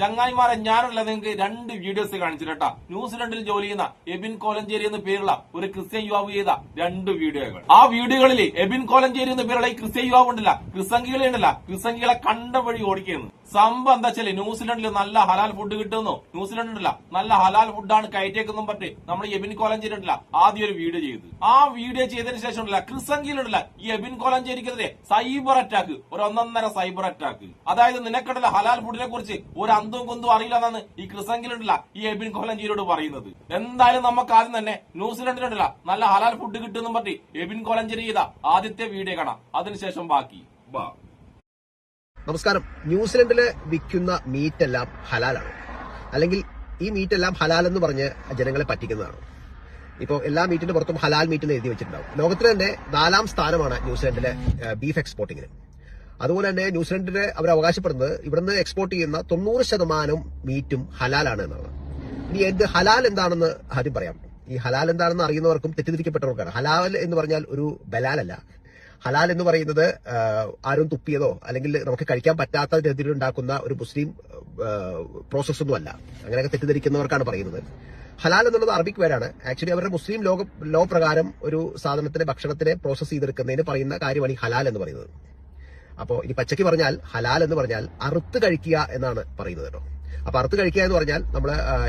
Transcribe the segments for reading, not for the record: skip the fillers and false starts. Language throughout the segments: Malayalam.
ചങ്ങായിമാരെ ഞാനുള്ള നിങ്ങൾക്ക് 2 വീഡിയോസ് കാണിച്ചിട്ടാ. ന്യൂസിലൻഡിൽ ജോലി ചെയ്യുന്ന എബിൻ കോലഞ്ചേരി എന്ന പേരുള്ള ഒരു ക്രിസ്ത്യൻ യുവാവ് ചെയ്ത 2 വീഡിയോകൾ. ആ വീഡിയോകളിൽ എബിൻ കോലഞ്ചേരി എന്ന പേരുള്ള ഈ ക്രിസ്ത്യൻ യുവാവ് ഉണ്ടല്ല, ക്രിസംഗികളെ ഉണ്ടല്ല, ക്രിസംഗികളെ കണ്ട വഴി ഓടിക്കുന്നു. സംഭവം എന്താ വെച്ചാല് ന്യൂസിലൻഡിൽ നല്ല ഹലാൽ ഫുഡ് കിട്ടുന്നു. ന്യൂസിലൻഡ് ഉണ്ടല്ല നല്ല ഹലാൽ ഫുഡാണ് കയറ്റേക്കെന്നും പറഞ്ഞ് നമ്മൾ എബിൻ കോലഞ്ചേരി ഉണ്ടല്ല ആദ്യം ഒരു വീഡിയോ ചെയ്തു. ആ വീഡിയോ ചെയ്തതിന് ശേഷം ഉണ്ടല്ല ക്രിസംഗിയിലുണ്ടല്ല ഈ എബിൻ കോലഞ്ചേരിക്കെതിരെ സൈബർ അറ്റാക്ക്, ഒരു 1.5 സൈബർ അറ്റാക്ക്. അതായത് നിനക്കടല ഹലാൽ ഫുഡിനെ കുറിച്ച് ഒരു അന്തും കുന്തും അറിയില്ലെന്നാണ് ഈ ക്രിസംഗിലുണ്ടല്ല ഈ എബിൻ കോലഞ്ചേരിയോട് പറയുന്നത്. എന്തായാലും നമുക്ക് ആദ്യം തന്നെ ന്യൂസിലൻഡിലുണ്ടല്ല നല്ല ഹലാൽ ഫുഡ് കിട്ടുമെന്നും പറഞ്ഞ് എബിൻ കോലഞ്ചേരി ചെയ്ത ആദ്യത്തെ വീഡിയോ കാണാം, അതിനുശേഷം ബാക്കി. നമസ്കാരം. ന്യൂസിലൻഡില് വിൽക്കുന്ന മീറ്റ് എല്ലാം ഹലാലാണ്, അല്ലെങ്കിൽ ഈ മീറ്റ് എല്ലാം ഹലാൽ എന്ന് പറഞ്ഞ് ജനങ്ങളെ പറ്റിക്കുന്നതാണ്. ഇപ്പോൾ എല്ലാ മീറ്റിന്റെ പുറത്തും ഹലാൽ മീറ്റ് എന്ന് എഴുതി വെച്ചിട്ടുണ്ടാവും. ലോകത്തിലെ തന്നെ 4ാം സ്ഥാനമാണ് ന്യൂസിലൻഡിലെ ബീഫ് എക്സ്പോർട്ടിങ്ങിന്. അതുപോലെ തന്നെ ന്യൂസിലൻഡിന് അവർ അവകാശപ്പെടുന്നത് ഇവിടുന്ന് എക്സ്പോർട്ട് ചെയ്യുന്ന 90% മീറ്റും ഹലാലാണ് എന്നാണ്. ഇനി എന്ത് ഹലാൽ എന്താണെന്ന് ആദ്യം പറയാം. ഈ ഹലാൽ എന്താണെന്ന് അറിയുന്നവർക്കും തെറ്റിദ്ധരിക്കപ്പെട്ടവർക്കാണ്. ഹലാൽ എന്ന് പറഞ്ഞാൽ ഒരു ബലാലല്ല. ഹലാൽ എന്ന് പറയുന്നത് ആരും തുപ്പിയതോ അല്ലെങ്കിൽ നമുക്ക് കഴിക്കാൻ പറ്റാത്ത രീതിയിൽ ഉണ്ടാക്കുന്ന ഒരു മുസ്ലിം പ്രോസസ് ഒന്നുമല്ല. അങ്ങനെയൊക്കെ തെറ്റിദ്ധരിക്കുന്നവർക്കാണ് പറയുന്നത്. ഹലാൽ എന്നുള്ളത് അറബിക് വേർഡാണ്. ആക്ച്വലി അവരുടെ മുസ്ലിം ലോ പ്രകാരം ഒരു സാധനത്തിനെ ഭക്ഷണത്തിനെ പ്രോസസ് ചെയ്തെടുക്കുന്നതിന് പറയുന്ന കാര്യമാണ് ഈ ഹലാൽ എന്ന് പറയുന്നത്. അപ്പോൾ ഇനി പച്ചയ്ക്ക് പറഞ്ഞാൽ ഹലാൽ എന്ന് പറഞ്ഞാൽ അറുത്ത് കഴിക്കുക എന്നാണ് പറയുന്നത് കേട്ടോ. അപ്പൊ അറുത്ത് കഴിക്കുക എന്ന് പറഞ്ഞാൽ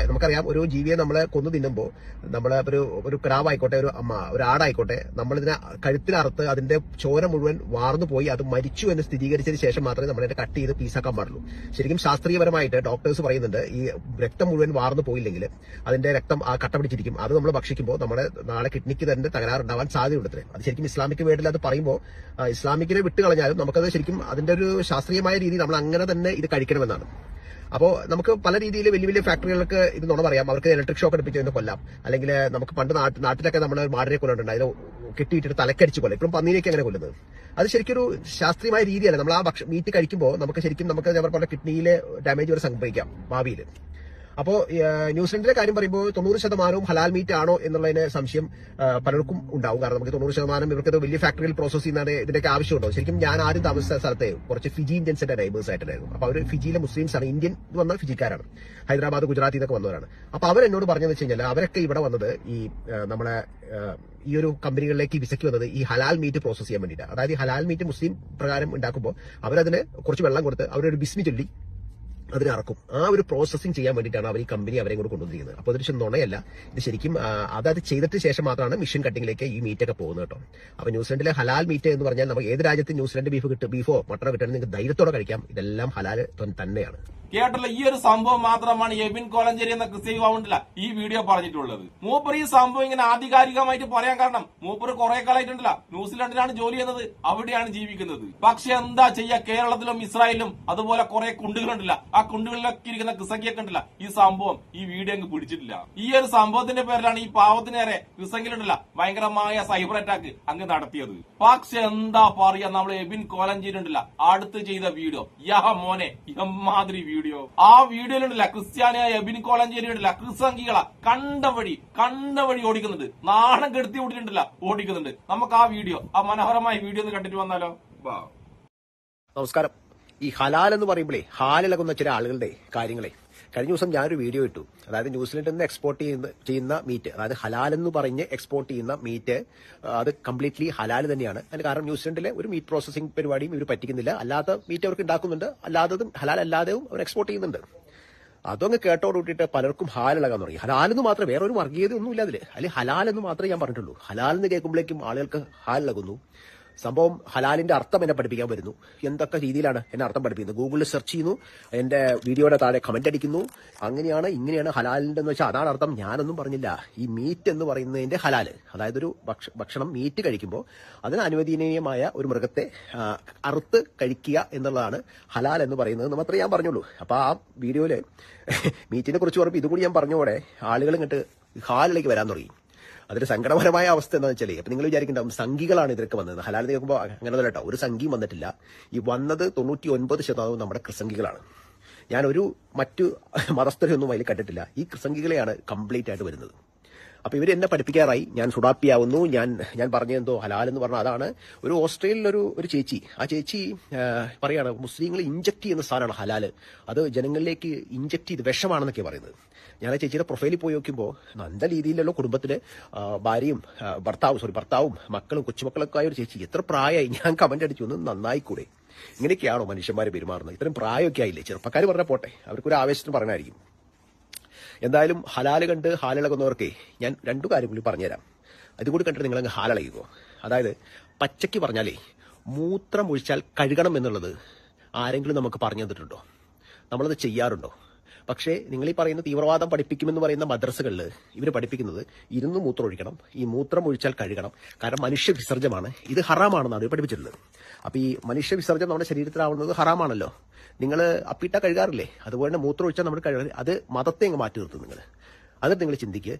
നമുക്കറിയാം, ഒരു ജീവിയെ നമ്മളെ കൊന്നു തിന്നുമ്പോൾ നമ്മളെ ഒരു കിടാവായിക്കോട്ടെ, ഒരു ആടായിക്കോട്ടെ, നമ്മളിതിനെ കഴുത്തിലറുത്ത് അതിന്റെ ചോര മുഴുവൻ വാർന്നു പോയി അത് മരിച്ചു എന്ന് സ്ഥിരീകരിച്ചതിന് ശേഷം മാത്രമേ നമ്മളതിനെ കട്ട് ചെയ്ത് പീസാക്കാൻ പാടുള്ളൂ. ശരിക്കും ശാസ്ത്രീയപരമായിട്ട് ഡോക്ടേഴ്സ് പറയുന്നുണ്ട്, ഈ രക്തം മുഴുവൻ വാർന്നു പോയില്ലെങ്കിൽ അതിന്റെ രക്തം ആ കട്ട പിടിച്ചിരിക്കും. അത് നമ്മൾ ഭക്ഷിക്കുമ്പോൾ നമ്മുടെ നാളെ കിഡ്നിക്ക് തന്നെ തകരാറുണ്ടാവാൻ സാധ്യതയുണ്ട്. അത് ശരിക്കും ഇസ്ലാമിക് വേർഡിൽ അത് പറയുമ്പോൾ ഇസ്ലാമിക്കിനെ വിട്ടുകളഞ്ഞാലും നമുക്കത് ശരിക്കും അതിന്റെ ഒരു ശാസ്ത്രീയമായ രീതി നമ്മൾ അങ്ങനെ തന്നെ ഇത് കഴിക്കണമെന്നാണ്. അപ്പോൾ നമുക്ക് പല രീതിയിൽ വലിയ വലിയ ഫാക്ടറികൾക്ക് ഇത് നുണ പറയാം. അവർക്ക് ഇലക്ട്രിക് ഷോക്ക് അടുപ്പിച്ച് ഇതിനെ കൊല്ലാം. അല്ലെങ്കിൽ നമുക്ക് പണ്ട് നാട്ടിലൊക്കെ നമ്മൾ മാടിനെ കൊല്ലുന്നുണ്ട്, അതിന് കെട്ടിയിട്ടിട്ട് തലക്കടിച്ച് കൊല്ലാം. ഇപ്പം പന്നീനെയൊക്കെ അങ്ങനെ കൊല്ലുന്നത് അത് ശരിക്കും ഒരു ശാസ്ത്രീയമായ രീതിയല്ല. നമ്മൾ ആ മീറ്റ് കഴിക്കുമ്പോൾ നമുക്ക് കിഡ്നിയിലെ ഡാമേജ് വരെ സംഭവിക്കാം ഭാവിയിൽ. അപ്പോൾ ന്യൂസിലൻഡിലെ കാര്യം പറയുമ്പോൾ 90% ഹലാൽ മീറ്റ് ആണോ എന്നുള്ളതിന് സംശയം പലർക്കും ഉണ്ടാവും. കാരണം നമുക്ക് 90% ഇവർക്ക് വലിയ ഫാക്ടറിയിൽ പ്രോസസ് ചെയ്യുന്നതാണ് ഇതിന്റെയൊക്കെ ആവശ്യമുണ്ടോ. ശരിക്കും ഞാൻ ആദ്യം താമസിച്ച സ്ഥലത്തെ കുറച്ച് ഫിജി ഇന്ത്യൻസിന്റെ നൈബേഴ്സ് ആയിട്ടുണ്ടായിരുന്നു. അപ്പൊ അവർ ഫിജിയിലെ മുസ്ലിംസ് ആണ്, ഇന്ത്യൻ വന്ന ഫിജിക്കാരാണ്, ഹൈദരാബാദ് ഗുജറാത്തിൽ നിന്നൊക്കെ വന്നവരാണ്. അപ്പൊ അവരെന്നോട് പറഞ്ഞതെന്ന് വെച്ച് കഴിഞ്ഞാൽ അവരൊക്കെ ഇവിടെ വന്നത് ഈ ഒരു കമ്പനികളിലേക്ക് വിസയ്ക്ക് വന്നത് ഈ ഹലാൽ മീറ്റ് പ്രോസസ് ചെയ്യാൻ വേണ്ടിയിട്ട്. അതായത് ഈ ഹലാൽ മീറ്റ് മുസ്ലിം പ്രകാരം ഉണ്ടാക്കുമ്പോൾ അവരതിന് കുറച്ച് വെള്ളം കൊടുത്ത് അവരൊരു ബിസ്മി ചൊല്ലി അതിനെ ഇറക്കും. ആ ഒരു പ്രോസസ്സിംഗ് ചെയ്യാൻ വേണ്ടിയിട്ടാണ് അവർ ഈ കമ്പനി അവരെ കൂടെ കൊണ്ടുവന്നിരിക്കുന്നത്. അപ്പോൾ അതൊരു നുണയല്ല. ഇത് ശരിക്കും അതായത് ചെയ്തിട്ട് ശേഷം മാത്രമാണ് മിഷൻ കട്ടിങ്ങിലേക്ക് ഈ മീറ്റൊക്കെ പോകുന്നത് കേട്ടോ. അപ്പൊ ന്യൂസിലൻഡിലെ ഹലാൽ മീറ്റ് എന്ന് പറഞ്ഞാൽ നമുക്ക് ഏത് രാജ്യത്ത് ന്യൂസിലൻഡ് ബീഫോ മട്ടണോ കിട്ടുകയാണെങ്കിൽ നിങ്ങൾക്ക് ധൈര്യത്തോടെ കഴിക്കാം. ഇതെല്ലാം ഹലാൽ തന്നെയാണ്. കേട്ടല്ല, ഈ ഒരു സംഭവം മാത്രമാണ് എബിൻ കോലഞ്ചേരി എന്ന ക്രിസ്ത്യൻ യുവാവുണ്ടല്ല ഈ വീഡിയോ പറഞ്ഞിട്ടുള്ളത്. മൂപ്പർ ഈ സംഭവം ഇങ്ങനെ ആധികാരികമായിട്ട് പറയാൻ കാരണം മൂപ്പർ കുറെ കാലമായിട്ടുണ്ടല്ല ന്യൂസിലൻഡിലാണ് ജോലി ചെയ്യുന്നത്, അവിടെയാണ് ജീവിക്കുന്നത്. പക്ഷെ എന്താ ചെയ്യാ, കേരളത്തിലും ഇസ്രായേലിലും അതുപോലെ കുറെ കുണ്ടുകളുണ്ടല്ല, ആ കുണ്ടുകളിലൊക്കെ ഇരിക്കുന്ന ക്രിസംഗിയൊക്കെ ഉണ്ടല്ല ഈ സംഭവം ഈ വീഡിയോ അങ്ങ് പിടിച്ചിട്ടില്ല. ഈ ഒരു സംഭവത്തിന്റെ പേരിലാണ് ഈ പാവത്തിനേറെ ക്രിസംഗിലുണ്ടല്ല ഭയങ്കരമായ സൈബർ അറ്റാക്ക് അങ്ങ് നടത്തിയത്. പക്ഷെ എന്താ പറയാ, നമ്മൾ എബിൻ കോലഞ്ചേരി ഉണ്ടല്ല അടുത്ത് ചെയ്ത വീഡിയോ, മോനെ എമ്മാതിരി വീഡിയോ. ആ വീഡിയോയിലുണ്ടല്ല ക്രിസ്ത്യാനിയായ എബിൻ കോലഞ്ചേരി ഉണ്ടല്ല ക്രിസംഗികളെ കണ്ട വഴി ഓടിക്കുന്നുണ്ട്, നാണം കെടുത്തി ഓടിക്കുന്നുണ്ട്. നമുക്ക് ആ വീഡിയോ, ആ മനോഹരമായ വീഡിയോ ഒന്ന് കണ്ടിട്ട് വന്നാലോ. നമസ്കാരം. ഈ ഹലാൽ എന്ന് പറയുമ്പോഴേ ഹാലിളകുന്ന ചില ആളുകളുടെ കാര്യങ്ങളെ കഴിഞ്ഞ ദിവസം ഞാനൊരു വീഡിയോ ഇട്ടു. അതായത് ന്യൂസിലൻഡിൽ നിന്ന് എക്സ്പോർട്ട് ചെയ്യുന്ന മീറ്റ്, അതായത് ഹലാൽ എന്ന് പറഞ്ഞ് എക്സ്പോർട്ട് ചെയ്യുന്ന മീറ്റ് അത് കംപ്ലീറ്റ്ലി ഹലാൽ തന്നെയാണ്. അതിന് കാരണം ന്യൂസിലൻഡിലെ ഒരു മീറ്റ് പ്രോസസിംഗ് പരിപാടിയും ഇവർ പറ്റിക്കുന്നില്ല. അല്ലാത്ത മീറ്റ് അവർക്ക് ഉണ്ടാക്കുന്നുണ്ട്, അല്ലാത്തതും ഹലാൽ അല്ലാതെയും അവർ എക്സ്പോർട്ട് ചെയ്യുന്നുണ്ട്. അതൊക്കെ കേട്ടോട് കൂട്ടിയിട്ട് പലർക്കും ഹാലിളകാൻ തുടങ്ങി. ഹലാലെന്ന് മാത്രമേ, വേറെ ഒരു വർഗീയത ഒന്നും ഇല്ല അതിൽ. അല്ലെങ്കിൽ ഹലാൽ എന്ന് മാത്രമേ ഞാൻ പറഞ്ഞിട്ടുള്ളൂ. ഹലാൽ എന്ന് കേൾക്കുമ്പോഴേക്കും ആളുകൾക്ക് ഹാലിളകുന്നു. സംഭവം ഹലാലിന്റെ അർത്ഥം എന്നെ പഠിപ്പിക്കാൻ വരുന്നു. എന്തൊക്കെ രീതിയിലാണ് എന്നെ അർത്ഥം പഠിപ്പിക്കുന്നത്. ഗൂഗിളിൽ സെർച്ച് ചെയ്യുന്നു, എന്റെ വീഡിയോയുടെ താഴെ കമന്റ് അടിക്കുന്നു. അങ്ങനെയാണ് ഇങ്ങനെയാണ് ഹലാലിന്റെ എന്ന് വെച്ചാൽ അതാണ് അർത്ഥം. ഞാനൊന്നും പറഞ്ഞില്ല. ഈ മീറ്റ് എന്ന് പറയുന്നതിന്റെ ഹലാല്, അതായത് ഒരു ഭക്ഷണം മീറ്റ് കഴിക്കുമ്പോൾ അതിന് അനുവദനീയമായ ഒരു മൃഗത്തെ അറുത്ത് കഴിക്കുക എന്നുള്ളതാണ് ഹലാൽ എന്ന് പറയുന്നത് മാത്രമേ ഞാൻ പറഞ്ഞുള്ളൂ. അപ്പൊ ആ വീഡിയോയില് മീറ്റിനെ കുറിച്ച് പറഞ്ഞപ്പോൾ ഇതുകൂടി ഞാൻ പറഞ്ഞോടെ ആളുകൾ ഇങ്ങോട്ട് ഹാലിലേക്ക് വരാൻ തുടങ്ങി. അതൊരു സങ്കടപരമായ അവസ്ഥ എന്താണെന്ന് വെച്ചാൽ, അപ്പൊ നിങ്ങൾ വിചാരിക്കുന്നുണ്ടാവും സംഘികളാണ് ഇതൊക്കെ വന്നത്. ഹലാൽ കേൾക്കുമ്പോൾ അങ്ങനെ കേട്ടോ, ഒരു സംഘിയും വന്നിട്ടില്ല. ഈ വന്നത് 99% നമ്മുടെ ക്രിസംഗികളാണ്. ഞാനൊരു മറ്റു മതസ്ഥരെയൊന്നും അതിൽ കണ്ടിട്ടില്ല. ഈ ക്രിസംഗികളെയാണ് കംപ്ലീറ്റ് ആയിട്ട് വരുന്നത്. അപ്പൊ ഇവർ എന്നെ പഠിപ്പിക്കാറായി. ഞാൻ സുഡാപ്പിയാവുന്നു. ഞാൻ പറഞ്ഞെന്തോ ഹലാൽ എന്ന് പറഞ്ഞാൽ അതാണ്. ഒരു ഓസ്ട്രേലിയയിലൊരു ചേച്ചി, ആ ചേച്ചി പറയാണ് മുസ്ലിങ്ങൾ ഇഞ്ചക്ട് ചെയ്യുന്ന സാധനമാണ് ഹലാല്, അത് ജനങ്ങളിലേക്ക് ഇഞ്ചക്ട് ചെയ്ത് വിഷമാണെന്നൊക്കെ പറയുന്നത്. ഞാൻ ആ ചേച്ചിയുടെ പ്രൊഫൈലിൽ പോയി നോക്കുമ്പോൾ നല്ല രീതിയിലുള്ള കുടുംബത്തില് ഭാര്യയും ഭർത്താവും മക്കളും കൊച്ചുമക്കളൊക്കെ ആയ ഒരു ചേച്ചി. എത്ര പ്രായമായി? ഞാൻ കമന്റ് അടിച്ചു, ഒന്ന് നന്നായിക്കൂടെ? ഇങ്ങനെയൊക്കെയാണോ മനുഷ്യന്മാർ പെരുമാറുന്നത്? ഇത്രയും പ്രായമൊക്കെ ആയില്ലേ? ചെറുപ്പക്കാർ പറഞ്ഞാൽ പോട്ടെ, അവർക്കൊരു ആവേശത്തിന് പറഞ്ഞായിരിക്കും. എന്തായാലും ഹലാല് കണ്ട് ഹാലിളകുന്നവർക്ക് ഞാൻ രണ്ടു കാര്യം കൂടി പറഞ്ഞുതരാം. അതുകൂടി കണ്ടിട്ട് നിങ്ങളങ്ങ് ഹാലളയുകയോ. അതായത് പച്ചയ്ക്ക് പറഞ്ഞാലേ മൂത്രം ഒഴിച്ചാൽ കഴുകണം എന്നുള്ളത് ആരെങ്കിലും നമുക്ക് പറഞ്ഞു തന്നിട്ടുണ്ടോ? നമ്മളത് ചെയ്യാറുണ്ടോ? പക്ഷേ നിങ്ങൾ ഈ പറയുന്ന തീവ്രവാദം പഠിപ്പിക്കുമെന്ന് പറയുന്ന മദ്രസകളിൽ ഇവർ പഠിപ്പിക്കുന്നത് ഇരുന്ന് മൂത്രം ഒഴിക്കണം, ഈ മൂത്രം ഒഴിച്ചാൽ കഴുകണം, കാരണം മനുഷ്യ വിസർജ്യമാണ്, ഇത് ഹറാമാണെന്നാണ് പഠിപ്പിച്ചിട്ടുള്ളത്. അപ്പൊ ഈ മനുഷ്യ വിസർജ്യം നമ്മുടെ ശരീരത്തിലാവുന്നത് ഹറാമാണല്ലോ. നിങ്ങൾ അപ്പിട്ട കഴുകാറില്ലേ? അതുപോലെ മൂത്രം ഒഴിച്ചാൽ നമ്മൾ കഴുകാൻ, അത് മതത്തെ അങ്ങ് മാറ്റി നിർത്തും നിങ്ങൾ. അത് നിങ്ങൾ ചിന്തിക്കുക.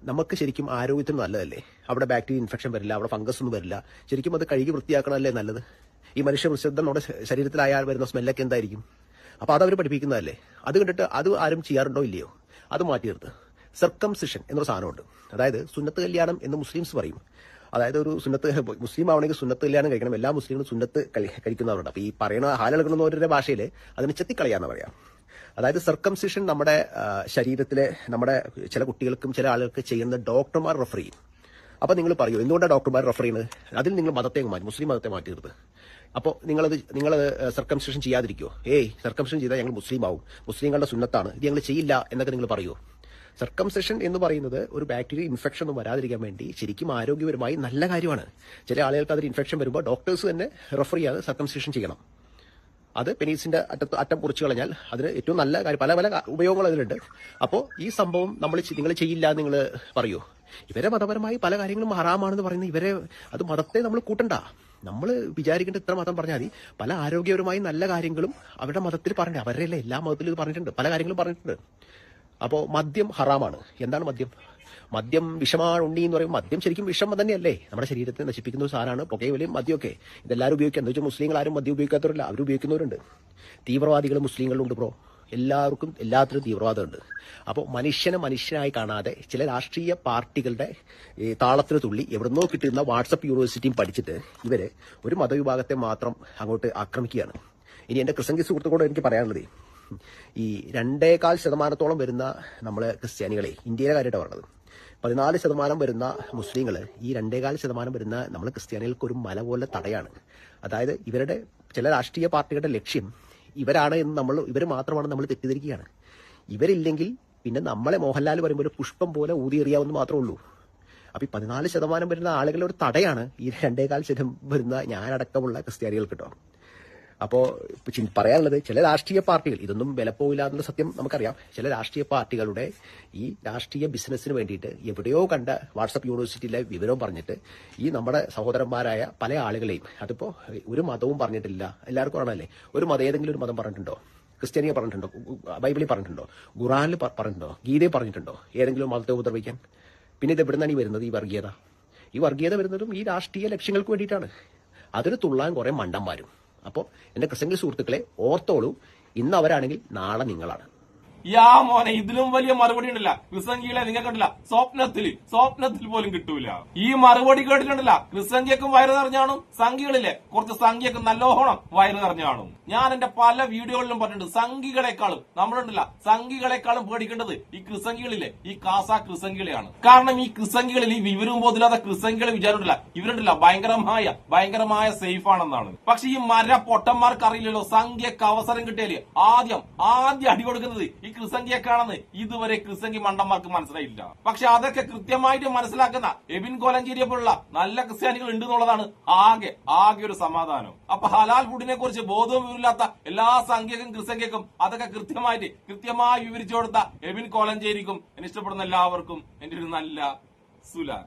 നമുക്ക് ശരിക്കും ആരോഗ്യത്തിന് നല്ലതല്ലേ? അവിടെ ബാക്ടീരിയ ഇൻഫെക്ഷൻ വരില്ല, അവിടെ ഫംഗസ് ഒന്നും വരില്ല. ശരിക്കും അത് കഴുകി വൃത്തിയാക്കണമല്ലേ നല്ലത്? ഈ മനുഷ്യ വിസർജ്യം നമ്മുടെ ശരീരത്തിലായാൽ വരുന്ന സ്മെല്ലൊക്കെ എന്തായിരിക്കും? അപ്പൊ അതവർ പഠിപ്പിക്കുന്നതല്ലേ? അത് കണ്ടിട്ട് അത് ആരും ചെയ്യാറുണ്ടോ ഇല്ലയോ? അത് മാറ്റി നിർത്ത്. സർക്കംസിഷൻ എന്നൊരു സാധനമുണ്ട്. അതായത് സുന്നത്ത് കല്യാണം എന്ന് മുസ്ലിംസ് പറയും. അതായത് ഒരു മുസ്ലിം ആവണമെങ്കിൽ സുന്നത്ത് കല്യാണം കഴിക്കണം. എല്ലാ മുസ്ലിങ്ങളും സുന്നത്ത് കഴിക്കുന്നവരുണ്ട്. അപ്പൊ ഈ പറയുന്ന ഹാലെടുക്കുന്നവരുടെ ഭാഷയിൽ അതിന് ചെത്തിക്കളയാന്ന് പറയാം. അതായത് സർക്കംസിഷൻ നമ്മുടെ ശരീരത്തിലെ നമ്മുടെ ചില കുട്ടികൾക്കും ചില ആളുകൾക്ക് ചെയ്യുന്ന ഡോക്ടർമാർ റെഫർ ചെയ്യും. അപ്പൊ നിങ്ങൾ പറയൂ, എന്തുകൊണ്ടാണ് ഡോക്ടർമാർ റെഫർ ചെയ്യുന്നത്? അതിൽ നിങ്ങൾ മതത്തെ മാറ്റി, മുസ്ലിം മതത്തെ മാറ്റി നിർത്ത്. അപ്പോൾ നിങ്ങൾ സർക്കംസിഷൻ ചെയ്യാതിരിക്കുമോ? സർക്കംസിഷൻ ചെയ്താൽ ഞങ്ങൾ മുസ്ലിം ആവും, മുസ്ലിങ്ങളുടെ സുന്നത്താണ്, ഇത് ഞങ്ങൾ ചെയ്യില്ല എന്നൊക്കെ നിങ്ങൾ പറയുമോ? സർക്കംസിഷൻ എന്ന് പറയുന്നത് ഒരു ബാക്ടീരിയ ഇൻഫെക്ഷൻ ഒന്നും വരാതിരിക്കാൻ വേണ്ടി ശരിക്കും ആരോഗ്യപരമായി നല്ല കാര്യമാണ്. ചില ആളുകൾക്ക് അതിൽ ഇൻഫെക്ഷൻ വരുമ്പോൾ ഡോക്ടേഴ്സ് തന്നെ റെഫർ ചെയ്യാതെ സർക്കംസിഷൻ ചെയ്യണം. അത് പെനീസിന്റെ അറ്റം കുറിച്ച് കളഞ്ഞാൽ അതിന് ഏറ്റവും നല്ല കാര്യം, പല പല ഉപയോഗങ്ങൾ അതിലുണ്ട്. അപ്പോൾ ഈ സംഭവം നിങ്ങൾ ചെയ്യില്ല എന്ന് നിങ്ങൾ പറയൂ. ഇവരെ മതപരമായി പല കാര്യങ്ങളും ഹറാമാണെന്ന് പറയുന്ന ഇവരെ, അത് മതത്തെ നമ്മൾ കൂട്ടണ്ട. നമ്മൾ വിചാരിക്കേണ്ട ഇത്ര മതം പറഞ്ഞാൽ മതി. പല ആരോഗ്യപരമായി നല്ല കാര്യങ്ങളും അവരുടെ മതത്തിൽ പറഞ്ഞിട്ടുണ്ട്. അവരുടെ എല്ലാ മതത്തിലും ഇത് പറഞ്ഞിട്ടുണ്ട്, പല കാര്യങ്ങളും പറഞ്ഞിട്ടുണ്ട്. അപ്പോൾ മദ്യം ഹറാമാണ്. എന്താണ് മദ്യം? മദ്യം വിഷമാണ് ഉണ്ണി എന്ന് പറയുമ്പോൾ മദ്യം ശരിക്കും വിഷം തന്നെയല്ലേ? നമ്മുടെ ശരീരത്തെ നശിപ്പിക്കുന്ന ഒരു സാധനമാണ് പുകയിലും മദ്യമൊക്കെ. ഇതെല്ലാവരും ഉപയോഗിക്കുക. എന്ന് വെച്ചാൽ മുസ്ലിങ്ങൾ ആരും മദ്യം ഉപയോഗിക്കാത്തവരല്ല, അവർ ഉപയോഗിക്കുന്നവരുണ്ട്. തീവ്രവാദികൾ മുസ്ലിങ്ങളുണ്ട് ബ്രോ. എല്ലാവർക്കും എല്ലാത്തിനും തീവ്രവാദമുണ്ട്. അപ്പോൾ മനുഷ്യനായി കാണാതെ ചില രാഷ്ട്രീയ പാർട്ടികളുടെ താളത്തിന് തുള്ളി എവിടുന്നോ കിട്ടുന്ന വാട്സപ്പ് യൂണിവേഴ്സിറ്റിയും പഠിച്ചിട്ട് ഇവര് ഒരു മതവിഭാഗത്തെ മാത്രം അങ്ങോട്ട് ആക്രമിക്കുകയാണ്. ഇനി എന്റെ ക്രിസ്ത്യൻ സുഹൃത്തുക്കളോട് എനിക്ക് പറയാനുള്ളത്, ഈ 2.25% വരുന്ന നമ്മളെ ക്രിസ്ത്യാനികളെ, ഇന്ത്യയിലെ കാര്യമായിട്ട് പറഞ്ഞത്, 14% വരുന്ന മുസ്ലിങ്ങൾ, ഈ 2.25% വരുന്ന നമ്മൾ ക്രിസ്ത്യാനികൾക്ക് ഒരു മല പോലെ തടയാണ്. അതായത് ഇവരുടെ ചില രാഷ്ട്രീയ പാർട്ടികളുടെ ലക്ഷ്യം ഇവരാണ് എന്ന് ഇവർ മാത്രമാണ് നമ്മൾ തെറ്റിദ്ധരിക്കുകയാണ്. ഇവരില്ലെങ്കിൽ പിന്നെ നമ്മളെ മോഹൻലാൽ പറയുമ്പോൾ ഒരു പുഷ്പം പോലെ ഊതിയെറിയാവുന്ന മാത്രമേ ഉള്ളൂ. അപ്പൊ ഈ 14% വരുന്ന ആളുകളുടെ ഒരു തടയാണ് ഈ 2.25% വരുന്ന ഞാനടക്കമുള്ള ക്രിസ്ത്യാനികൾക്ക് കേട്ടോ. അപ്പോ പറയാനുള്ളത്, ചില രാഷ്ട്രീയ പാർട്ടികൾ, ഇതൊന്നും വിലപ്പോവില്ല എന്നുള്ള സത്യം നമുക്കറിയാം, ചില രാഷ്ട്രീയ പാർട്ടികളുടെ ഈ രാഷ്ട്രീയ ബിസിനസ്സിന് വേണ്ടിയിട്ട് എവിടെയോ കണ്ട വാട്സപ്പ് യൂണിവേഴ്സിറ്റിയിലെ വിവരവും പറഞ്ഞിട്ട് ഈ നമ്മുടെ സഹോദരന്മാരായ പല ആളുകളെയും, അതിപ്പോ ഒരു മതവും പറഞ്ഞിട്ടില്ല, എല്ലാവർക്കും ആണല്ലേ, ഒരു മതം, ഏതെങ്കിലും ഒരു മതം പറഞ്ഞിട്ടുണ്ടോ? ക്രിസ്ത്യാനിയെ പറഞ്ഞിട്ടുണ്ടോ? ബൈബിളിൽ പറഞ്ഞിട്ടുണ്ടോ? ഖുറാനിൽ പറഞ്ഞിട്ടുണ്ടോ? ഗീതയിൽ പറഞ്ഞിട്ടുണ്ടോ ഏതെങ്കിലും മതത്തെ ഉപദ്രവിക്കാൻ? പിന്നെ ഇത് എവിടുന്നാണ് ഈ വരുന്നത്? ഈ വർഗീയത വരുന്നതും ഈ രാഷ്ട്രീയ ലക്ഷ്യങ്ങൾക്ക് വേണ്ടിയിട്ടാണ്. അതിന് തുള്ളാൻ കുറെ മണ്ടന്മാരും. അപ്പോൾ എന്റെ ക്രിസ്ത്യൻ സുഹൃത്തുക്കളെ ഓർത്തോളൂ, ഇന്ന് അവരാണെങ്കിൽ നാളെ നിങ്ങളാണ്. യാ മോനെ, ഇതിലും വലിയ മറുപടി ഉണ്ടല്ല ക്രിസംഖികളെ നിങ്ങൾ കണ്ടില്ല, സ്വപ്നത്തിൽ പോലും കിട്ടൂല. ഈ മറുപടി കേട്ടിട്ടുണ്ടല്ല, ക്രിസംഖ്യക്കും വയറ് നിറഞ്ഞാണും സംഖ്യകളിലെ കുറച്ച് സംഖ്യക്കും നല്ലോണം വയറ് നിറഞ്ഞാണും. ഞാൻ എന്റെ പല വീഡിയോകളിലും പറഞ്ഞിട്ടുണ്ട്, സംഖ്യകളെക്കാളും പേടിക്കേണ്ടത് ഈ ക്രിസംഖികളിലെ ഈ കാസ ക്രിസംഖികളെയാണ്. കാരണം ഈ ക്രിസംഖികളിൽ ഈ വിവരവും ബോധില്ലാത്ത ക്രിസംഖികളെ വിചാരമില്ല, ഇവരുണ്ടല്ല ഭയങ്കരമായ സേഫ് ആണെന്നാണ്. പക്ഷെ ഈ പൊട്ടന്മാർക്ക് അറിയില്ലല്ലോ, സംഖ്യക്ക് അവസരം കിട്ടിയാല് ആദ്യം അടി കൊടുക്കുന്നത് ഈ ക്രിസംഖ്യക്കാണെന്ന് ഇതുവരെ ക്രിസംഖ്യ മണ്ടന്മാർക്ക് മനസ്സിലായില്ല. പക്ഷെ അതൊക്കെ കൃത്യമായിട്ട് മനസ്സിലാക്കുന്ന എബിൻ കോലഞ്ചേരിയെ പോലുള്ള നല്ല ക്രിസ്ത്യാനികൾ ഉണ്ട് എന്നുള്ളതാണ് ആകെ ഒരു സമാധാനം. അപ്പൊ ഹലാൽ ഫുഡിനെ കുറിച്ച് ബോധവും വിവരമില്ലാത്ത എല്ലാ സംഖ്യക്കും ക്രിസംഖ്യക്കും അതൊക്കെ കൃത്യമായി വിവരിച്ചു കൊടുത്ത എബിൻ കോലഞ്ചേരിക്കും എന്നെ ഇഷ്ടപ്പെടുന്ന എല്ലാവർക്കും എന്റെ ഒരു നല്ല സുലാൻ.